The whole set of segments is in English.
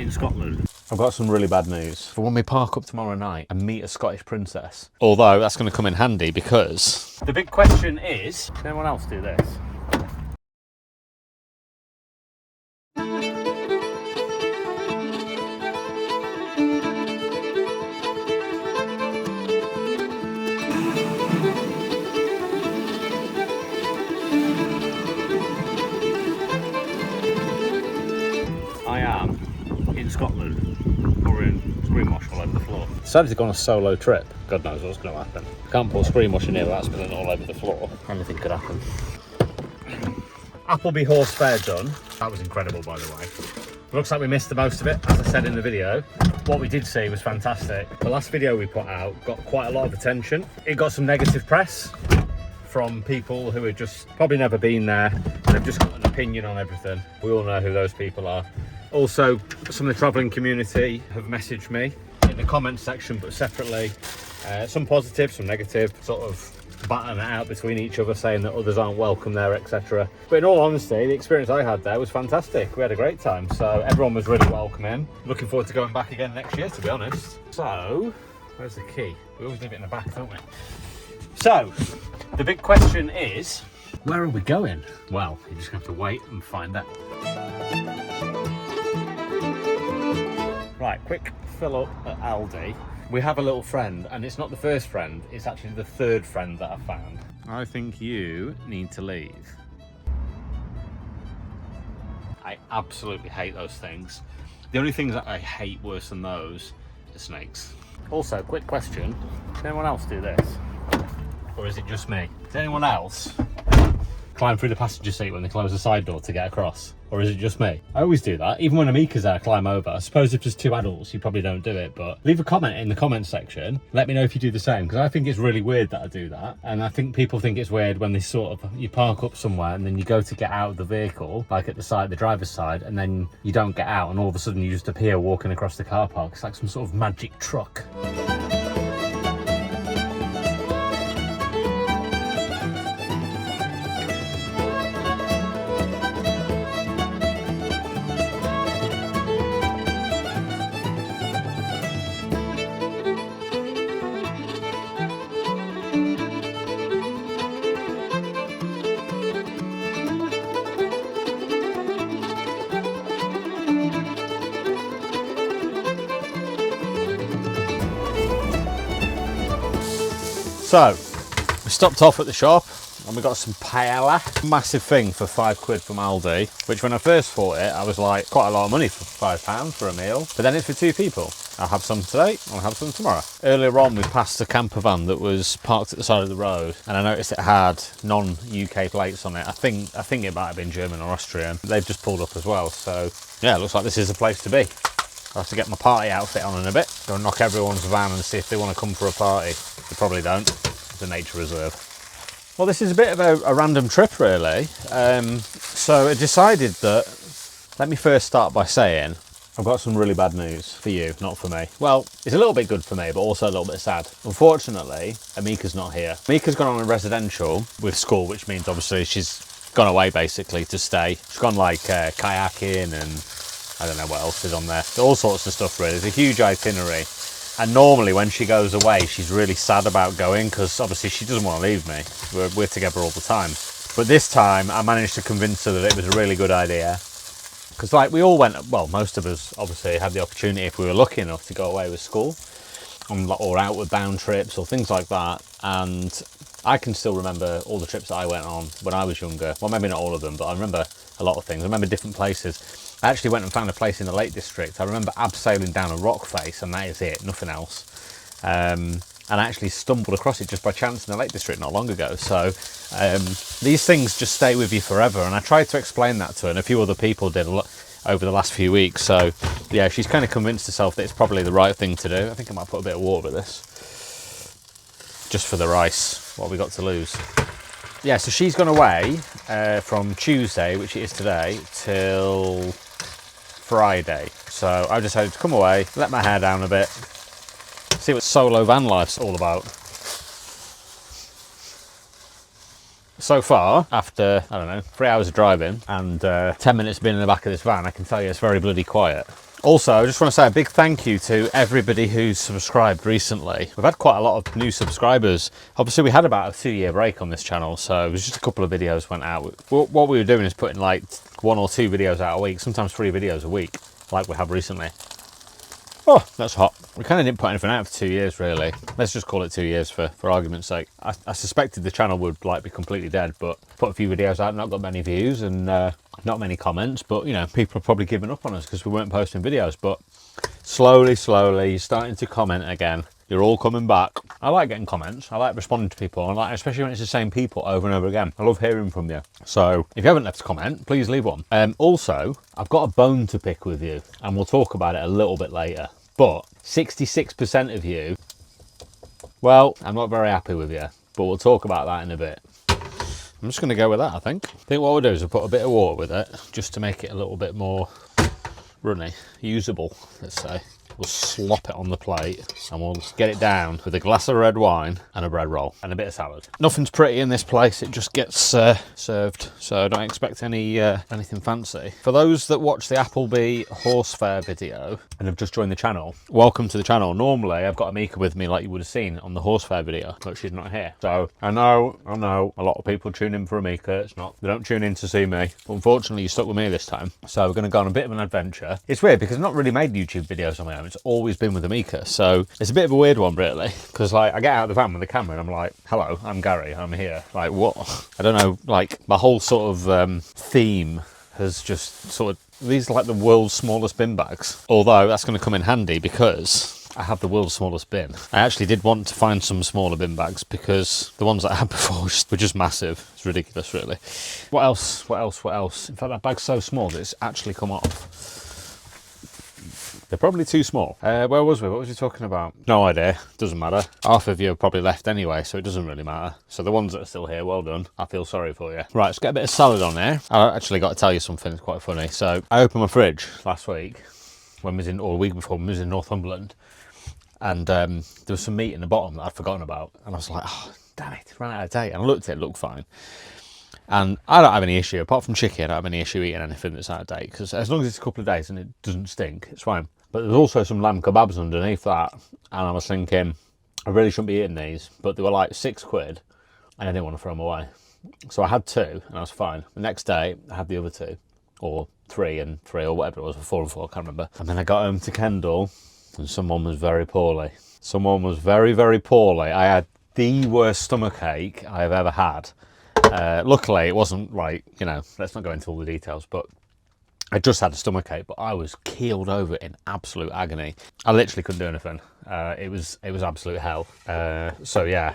in Scotland. I've got some really bad news. For when we park up tomorrow night and meet a Scottish princess. Although that's going to come in handy because the big question is, can anyone else do this? I am in Scotland, pouring screen wash all over the floor. Decided to go on a solo trip. God knows what's going to happen. Can't pour screen wash in here without spilling it all over the floor. Anything could happen. Appleby horse fair done. That was incredible, by the way. Looks like we missed the most of it, as I said in the video. What we did see was fantastic. The last video we put out got quite a lot of attention. It got some negative press from people who had just probably never been there and have just got an opinion on everything. We all know who those people are. Also, some of the travelling community have messaged me in the comments section, but separately. Some positive, some negative, sort of battling it out between each other, saying that others aren't welcome there, etc. But in all honesty, the experience I had there was fantastic. We had a great time, so everyone was really welcoming. Looking forward to going back again next year, to be honest. So, where's the key? We always leave it in the back, don't we? So, the big question is, where are we going? Well, you just have to wait and find out. Right, quick fill up at Aldi. We have a little friend, and it's not the first friend, it's actually the third friend that I've found. I think you need to leave. I absolutely hate those things. The only things that I hate worse than those are snakes. Also, quick question, can anyone else do this? Or is it just me? Does anyone else climb through the passenger seat when they close the side door to get across? Or is it just me? I always do that. Even when Amika's there, I climb over. I suppose if there's two adults, you probably don't do it, but leave a comment in the comment section. Let me know if you do the same, because I think it's really weird that I do that. And I think people think it's weird when they you park up somewhere and then you go to get out of the vehicle, like at the driver's side, and then you don't get out and all of a sudden you just appear walking across the car park. It's like some sort of magic truck. So, we stopped off at the shop and we got some paella. Massive thing for £5 from Aldi, which when I first bought it, I was like, quite a lot of money for £5 for a meal. But then it's for two people. I'll have some today, I'll have some tomorrow. Earlier on, we passed a campervan that was parked at the side of the road, and I noticed it had non-UK plates on it. I think it might have been German or Austrian. They've just pulled up as well, so yeah, it looks like this is the place to be. I'll have to get my party outfit on in a bit. Go and knock everyone's van and see if they want to come for a party. They probably don't. It's a nature reserve. Well, this is a bit of a random trip, really. So I decided that, let me first start by saying, I've got some really bad news for you, not for me. Well, it's a little bit good for me, but also a little bit sad. Unfortunately, Amika's not here. Amika's gone on a residential with school, which means obviously she's gone away basically to stay. She's gone like kayaking and I don't know what else is on there. All sorts of stuff really. There's a huge itinerary. And normally when she goes away, she's really sad about going because obviously she doesn't want to leave me. We're together all the time. But this time I managed to convince her that it was a really good idea. Because like we all went, well, most of us obviously had the opportunity if we were lucky enough to go away with school or outward bound trips or things like that. And I can still remember all the trips that I went on when I was younger. Well, maybe not all of them, but I remember a lot of things. I remember different places. I actually went and found a place in the Lake District. I remember abseiling down a rock face and that is it, nothing else. And I actually stumbled across it just by chance in the Lake District not long ago. So these things just stay with you forever. And I tried to explain that to her and a few other people did over the last few weeks. So yeah, she's kind of convinced herself that it's probably the right thing to do. I think I might put a bit of water with this. Just for the rice, what have we got to lose? Yeah, so she's gone away from Tuesday, which it is today, till Friday. So I decided to come away, let my hair down a bit, see what solo van life's all about. so far, after, I don't know, 3 hours of driving and 10 minutes being in the back of this van, I can tell you it's very bloody quiet. Also, I just want to say a big thank you to everybody who's subscribed recently. We've had quite a lot of new subscribers. Obviously, we had about a 2-year break on this channel, so it was just a couple of videos went out. What we were doing is putting like 1 or 2 videos out a week, sometimes 3 videos a week, like we have recently. Oh, that's hot. We kind of didn't put anything out for 2 years, really. Let's just call it 2 years for argument's sake. I suspected the channel would like be completely dead, but put a few videos out, not got many views and not many comments. But, you know, people are probably giving up on us because we weren't posting videos. But slowly, you're starting to comment again. You're all coming back. I like getting comments. I like responding to people. I like, especially when it's the same people over and over again. I love hearing from you. So if you haven't left a comment, please leave one. Also, I've got a bone to pick with you, and we'll talk about it a little bit later. But 66% of you, well, I'm not very happy with you, but we'll talk about that in a bit. I'm just going to go with that, I think. I think what we'll do is we'll put a bit of water with it, just to make it a little bit more runny, usable, let's say. We'll slop it on the plate and we'll get it down with a glass of red wine and a bread roll and a bit of salad. Nothing's pretty in this place, it just gets served, so don't expect anything fancy. For those that watch the Appleby horse fair video and have just joined the channel, welcome to the channel. Normally I've got Amika with me like you would have seen on the horse fair video, but she's not here. So I know a lot of people tune in for Amika. They don't tune in to see me. But unfortunately you stuck with me this time, so we're going to go on a bit of an adventure. It's weird because I've not really made YouTube videos on my own. It's always been with Amika, so it's a bit of a weird one really, because like I get out of the van with the camera and I'm like, hello, I'm Gary, I'm here. Like what? I don't know, like my whole sort of theme has just sort of, these are like the world's smallest bin bags, although that's going to come in handy because I have the world's smallest bin. I actually did want to find some smaller bin bags because the ones that I had before were just massive. It's ridiculous really. What else? In fact, that bag's so small that it's actually come off. They're probably too small. Where was we? What was he talking about? No idea. Doesn't matter. Half of you have probably left anyway, so it doesn't really matter. So the ones that are still here, well done. I feel sorry for you. Right, let's get a bit of salad on there. I actually got to tell you something that's quite funny. So I opened my fridge last week, or a week before, when we was in Northumberland, and there was some meat in the bottom that I'd forgotten about. And I was like, oh, damn it, ran out of date. And I looked at it, looked fine. And I don't have any issue, apart from chicken, I don't have any issue eating anything that's out of date, because as long as it's a couple of days and it doesn't stink, it's fine. But there's also some lamb kebabs underneath that, and I was thinking, I really shouldn't be eating these, but they were like £6, and I didn't want to throw them away. So I had 2, and I was fine. The next day, I had the other 2, or 3 and 3, or whatever it was, or 4 and 4, I can't remember. And then I got home to Kendal, and someone was very poorly. Someone was very, very poorly. I had the worst stomachache I have ever had. Luckily, it wasn't like, you know, let's not go into all the details, but I just had a stomachache, but I was keeled over in absolute agony. I literally couldn't do anything. It was absolute hell. So yeah,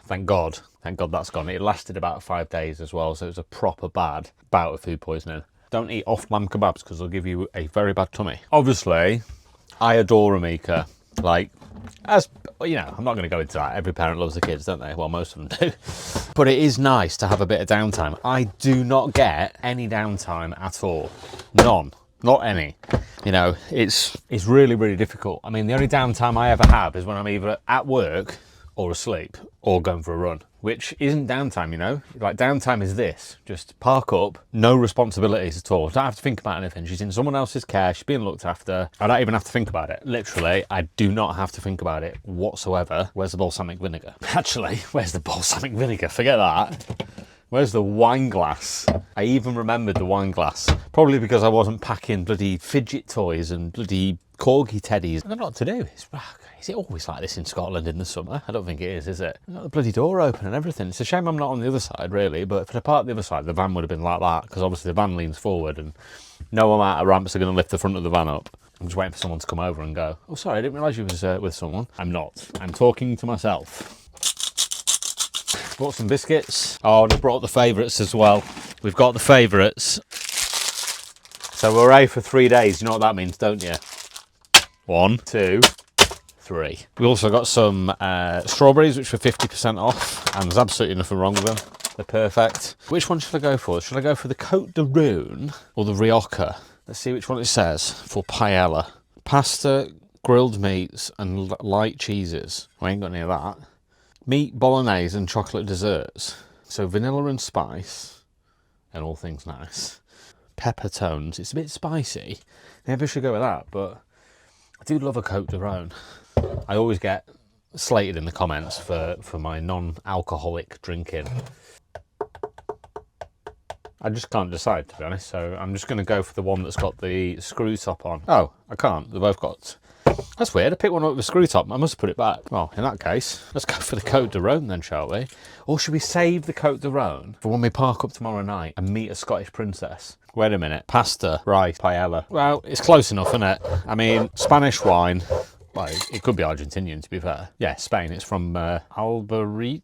thank God that's gone. It lasted about 5 days as well, so it was a proper bad bout of food poisoning. Don't eat off lamb kebabs because they'll give you a very bad tummy. Obviously, I adore Amika. Like, as you know, I'm not going to go into that. Every parent loves their kids, don't they? Well, most of them do. But it is nice to have a bit of downtime. I do not get any downtime at all. None. Not any. You know, it's really, really difficult. I mean, the only downtime I ever have is when I'm either at work or asleep or going for a run, which isn't downtime, you know? Like, downtime is this. Just park up, no responsibilities at all. Don't have to think about anything. She's in someone else's care, she's being looked after. I don't even have to think about it. Literally, I do not have to think about it whatsoever. Where's the balsamic vinegar? Actually, where's the balsamic vinegar? Forget that. Where's the wine glass? I even remembered the wine glass. Probably because I wasn't packing bloody fidget toys and bloody corgi teddies. I don't know what to do. Is it always like this in Scotland in the summer? I don't think it is it? I've got the bloody door open and everything. It's a shame I'm not on the other side, really, but if I'd parked the other side, the van would have been like that, because obviously the van leans forward and no amount of ramps are going to lift the front of the van up. I'm just waiting for someone to come over and go, oh, sorry, I didn't realise you was with someone. I'm not. I'm talking to myself. Bought some biscuits. Oh, and I brought the favourites as well. We've got the favourites. So we're away for 3 days. You know what that means, don't you? 1, 2, 3. We also got some strawberries, which were 50% off, and there's absolutely nothing wrong with them. They're perfect. Which one should I go for? Should I go for the Côte de Rune or the Rioja? Let's see which one it says for paella. Pasta, grilled meats, and light cheeses. I ain't got any of that. Meat, bolognese, and chocolate desserts. So vanilla and spice, and all things nice. Pepper tones, it's a bit spicy. Maybe I should go with that, but I do love a Cote de Rhone. I always get slated in the comments for my non-alcoholic drinking. I just can't decide, to be honest, so I'm just going to go for the one that's got the screw top on. Oh, I can't. They've both got... That's weird. I picked one up with a screw top. I must have put it back. Well, in that case, let's go for the Cote de Rhone then, shall we? Or should we save the Cote de Rhone for when we park up tomorrow night and meet a Scottish princess? Wait a minute. Pasta, rice, paella. Well, it's close enough, isn't it? I mean, Spanish wine. Well, it could be Argentinian, to be fair. Yeah, Spain. It's from Alberite.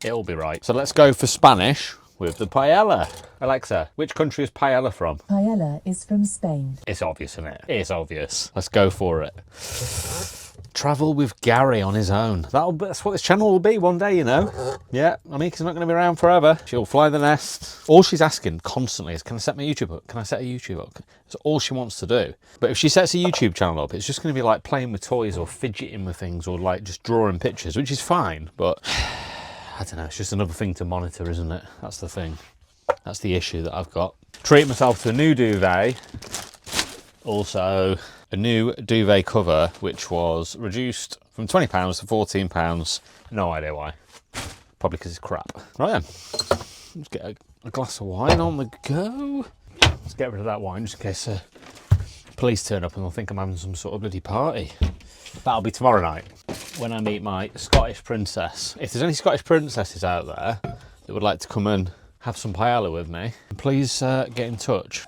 It'll be right. So let's go for Spanish with the paella. Alexa, which country is paella from? Paella is from Spain. It's obvious, isn't it? It's obvious. Let's go for it. Travel with Gary on his own. That's what this channel will be one day, you know. Yeah, Amika's not going to be around forever. She'll fly the nest. All she's asking constantly is, can I set my YouTube up? Can I set a YouTube up? That's all she wants to do. But if she sets a YouTube channel up, it's just going to be like playing with toys or fidgeting with things or like just drawing pictures, which is fine. But I don't know, it's just another thing to monitor, isn't it? That's the thing. That's the issue that I've got. Treat myself to a new duvet. Also, a new duvet cover, which was reduced from £20 to £14. No idea why. Probably because it's crap. Right then, let's get a glass of wine on the go. Let's get rid of that wine just in case police turn up and they'll think I'm having some sort of bloody party. That'll be tomorrow night when I meet my Scottish princess. If there's any Scottish princesses out there that would like to come and have some paella with me, please get in touch.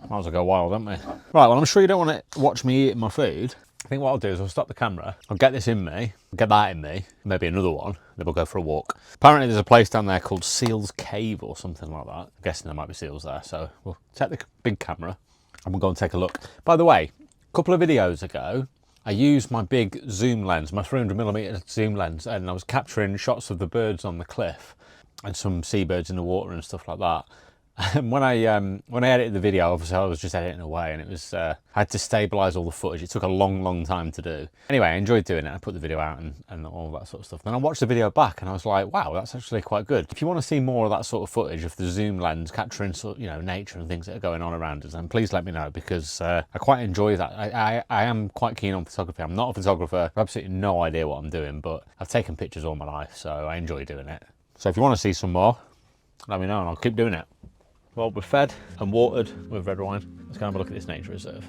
Might as well go wild, haven't we? Right, well, I'm sure you don't want to watch me eating my food. I think what I'll do is I'll stop the camera, I'll get this in me, get that in me, maybe another one, then we'll go for a walk. Apparently there's a place down there called Seal's Cave or something like that. I'm guessing there might be seals there, so we'll take the big camera and we'll go and take a look. By the way, a couple of videos ago, I used my big zoom lens, my 300mm zoom lens, and I was capturing shots of the birds on the cliff and some seabirds in the water and stuff like that. And when I edited the video, obviously I was just editing away, and it was I had to stabilise all the footage. It took a long time to do. Anyway, I enjoyed doing it. I put the video out and all that sort of stuff. Then I watched the video back and I was like, wow, that's actually quite good. If you want to see more of that sort of footage of the zoom lens capturing sort of, you know, nature and things that are going on around us, then please let me know, because I quite enjoy that. I am quite keen on photography. I'm not a photographer. I have absolutely no idea what I'm doing, but I've taken pictures all my life, so I enjoy doing it. So if you want to see some more, let me know and I'll keep doing it. Well, we're fed and watered with red wine. Let's go and have a look at this nature reserve.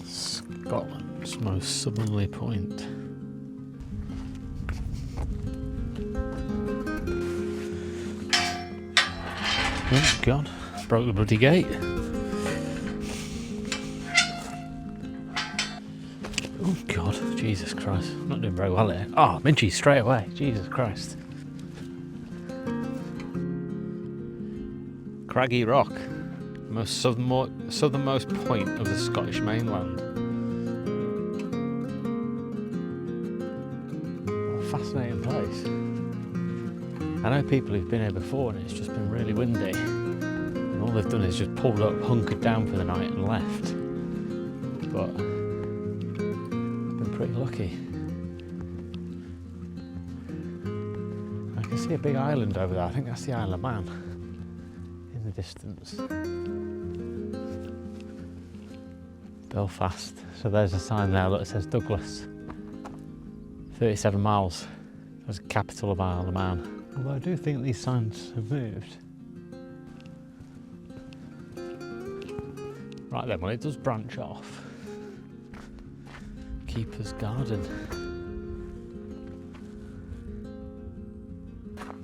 Scotland's most southerly point. Oh God, broke the bloody gate. Oh God, Jesus Christ, I'm not doing very well here. Oh, Minchie straight away, Jesus Christ. Craggy Rock, most southernmost point of the Scottish mainland. What a fascinating place. I know people who've been here before and it's just been really windy. And all they've done is just pulled up, hunkered down for the night and left. But pretty lucky. I can see a big island over there. I think that's the Isle of Man in the distance. Belfast. So there's a sign there that says Douglas. 37 miles. That's the capital of Isle of Man. Although I do think these signs have moved. Right then, well, it does branch off. Keeper's Garden.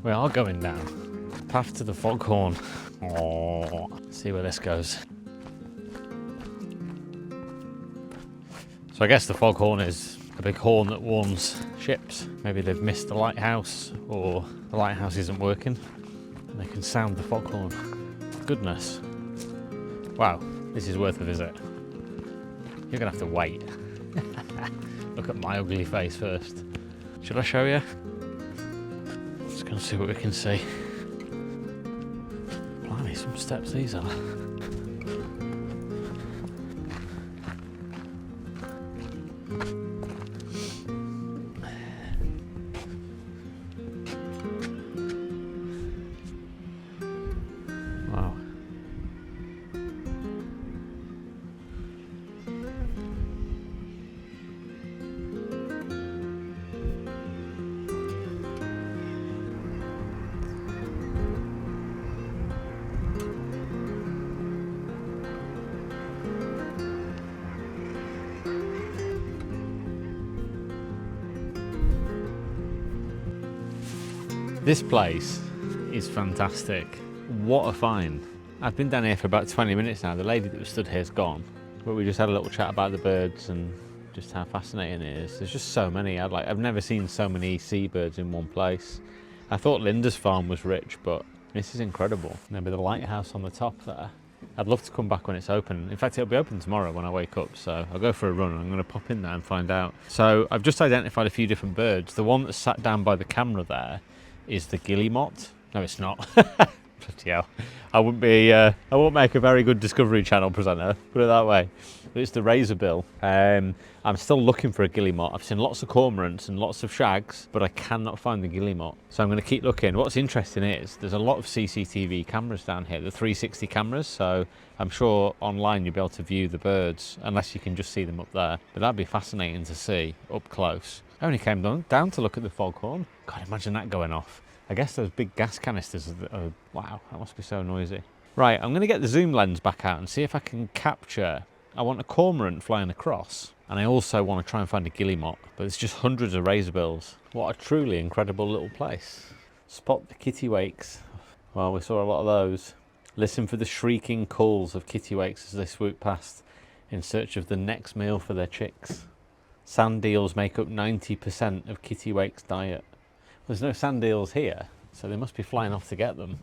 We are going down. Path to the Foghorn. Oh, see where this goes. So I guess the Foghorn is a big horn that warns ships. Maybe they've missed the lighthouse, or the lighthouse isn't working, and they can sound the foghorn. Goodness. Wow, this is worth a visit. You're gonna have to wait. Look at my ugly face first. Should I show you? Let's go and see what we can see. Blimey, some steps these are. Wow. This place is fantastic. What a find. I've been down here for about 20 minutes now. The lady that was stood here is gone, but we just had a little chat about the birds and just how fascinating it is. There's just so many. I've never seen so many seabirds in one place. I thought Linda's farm was rich, but this is incredible. Maybe the lighthouse on the top there. I'd love to come back when it's open. In fact, it'll be open tomorrow when I wake up, so I'll go for a run and I'm going to pop in there and find out. So I've just identified a few different birds. The one that's sat down by the camera there is the guillemot. No, it's not. Bloody hell. I won't make a very good Discovery Channel presenter, put it that way. But it's the razorbill. I'm still looking for a guillemot. I've seen lots of cormorants and lots of shags, but I cannot find the guillemot. So I'm going to keep looking. What's interesting is there's a lot of CCTV cameras down here, the 360 cameras. So I'm sure online you'll be able to view the birds, unless you can just see them up there. But that'd be fascinating to see up close. I only came down to look at the foghorn. God, imagine that going off. I guess those big gas canisters are, wow, that must be so noisy. Right, I'm going to get the zoom lens back out and see if I can capture. I want a cormorant flying across, and I also want to try and find a guillemot, but there's just hundreds of razorbills. What a truly incredible little place. Spot the kittiwakes. Well, we saw a lot of those. Listen for the shrieking calls of kittiwakes as they swoop past in search of the next meal for their chicks. Sand eels make up 90% of kittiwake's diet. There's no sand eels here, so they must be flying off to get them.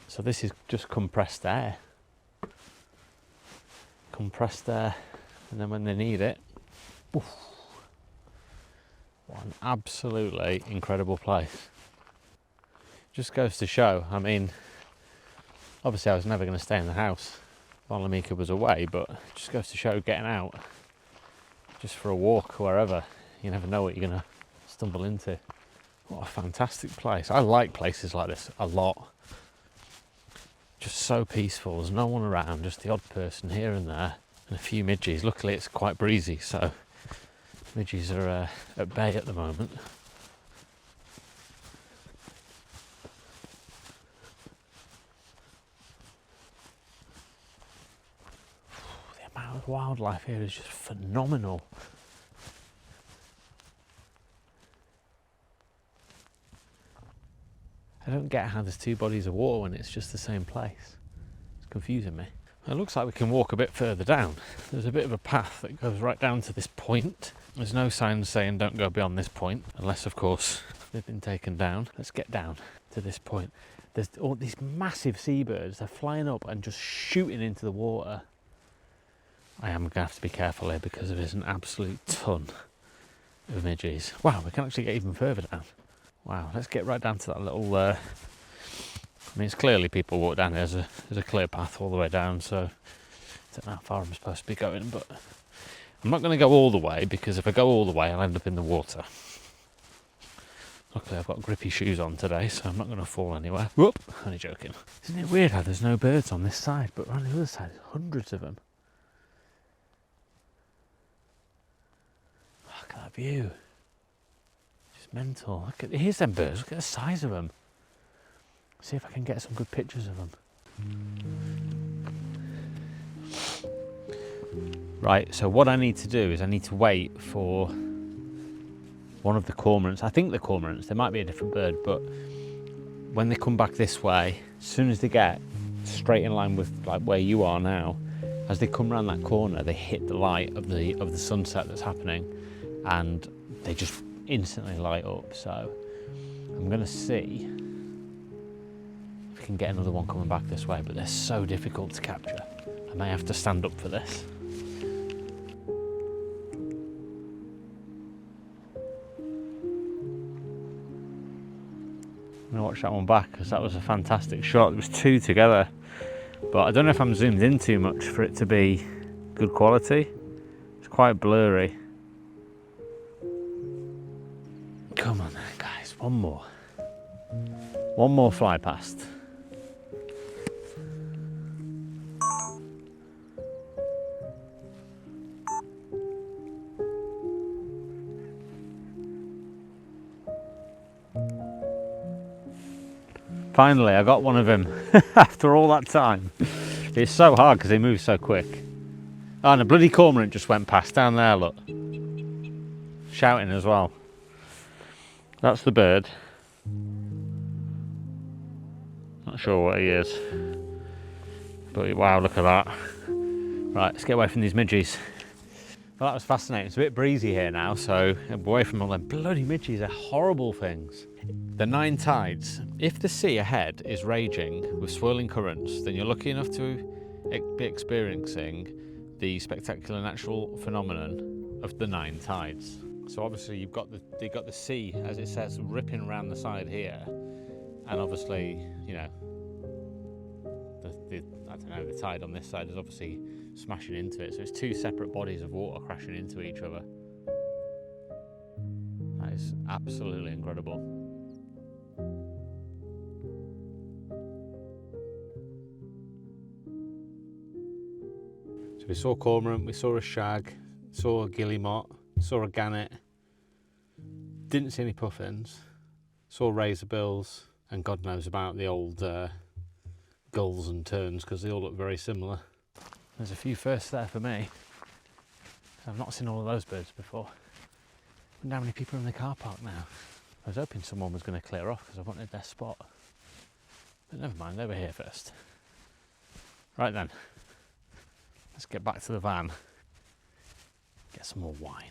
So this is just compressed air. Compressed air, and then when they need it, oof, what an absolutely incredible place. Just goes to show, I mean, obviously I was never going to stay in the house while Amika was away, but it just goes to show getting out, just for a walk or wherever, you never know what you're going to stumble into. What a fantastic place. I like places like this a lot. Just so peaceful, there's no one around, just the odd person here and there, and a few midges. Luckily it's quite breezy, so midges are at bay at the moment. The amount of wildlife here is just phenomenal. I don't get how there's two bodies of water when it's just the same place. It's confusing me. It looks like we can walk a bit further down. There's a bit of a path that goes right down to this point. There's no signs saying don't go beyond this point, unless of course they've been taken down. Let's get down to this point. There's all these massive seabirds. They're flying up and just shooting into the water. I am going to have to be careful here because there is an absolute ton of midges. Wow, we can actually get even further down. Wow, let's get right down to that little, I mean, it's clearly people walk down here. There's a clear path all the way down, so I don't know how far I'm supposed to be going, but I'm not going to go all the way, because if I go all the way, I'll end up in the water. Luckily, I've got grippy shoes on today, so I'm not going to fall anywhere. Whoop! Only joking. Isn't it weird how there's no birds on this side, but on the other side, there's hundreds of them. Look at that view. Mental. Look at, here's them birds. Look at the size of them. See if I can get some good pictures of them. Right, so what I need to do is I need to wait for one of the cormorants. I think the cormorants, there might be a different bird, but when they come back this way, as soon as they get straight in line with like where you are now, as they come around that corner, they hit the light of the sunset that's happening, and they just instantly light up. So I'm going to see if I can get another one coming back this way, but they're so difficult to capture. I may have to stand up for this. going to watch that one back because that was a fantastic shot. There was two together, but I don't know if I'm zoomed in too much for it to be good quality. It's quite blurry. Come on then, guys, one more. One more fly past. Finally, I got one of him after all that time. It's so hard because they move so quick. Oh, and a bloody cormorant just went past down there, look. Shouting as well. That's the bird. Not sure what he is. But wow, look at that. Right, let's get away from these midges. Well, that was fascinating. It's a bit breezy here now, so away from all them bloody midges. They're horrible things. The nine tides. If the sea ahead is raging with swirling currents, then you're lucky enough to be experiencing the spectacular natural phenomenon of the nine tides. So obviously you've got the sea, as it says, ripping around the side here, and obviously, you know, the tide on this side is obviously smashing into it. So it's two separate bodies of water crashing into each other. That is absolutely incredible. So we saw cormorant, we saw a shag, saw a guillemot, saw a gannet. Didn't see any puffins. Saw razorbills, and God knows about the old gulls and terns because they all look very similar. There's a few firsts there for me. I've not seen all of those birds before. I wonder how many people are in the car park now. I was hoping someone was going to clear off because I wanted their spot. But never mind, they were here first. Right then, let's get back to the van. Get some more wine.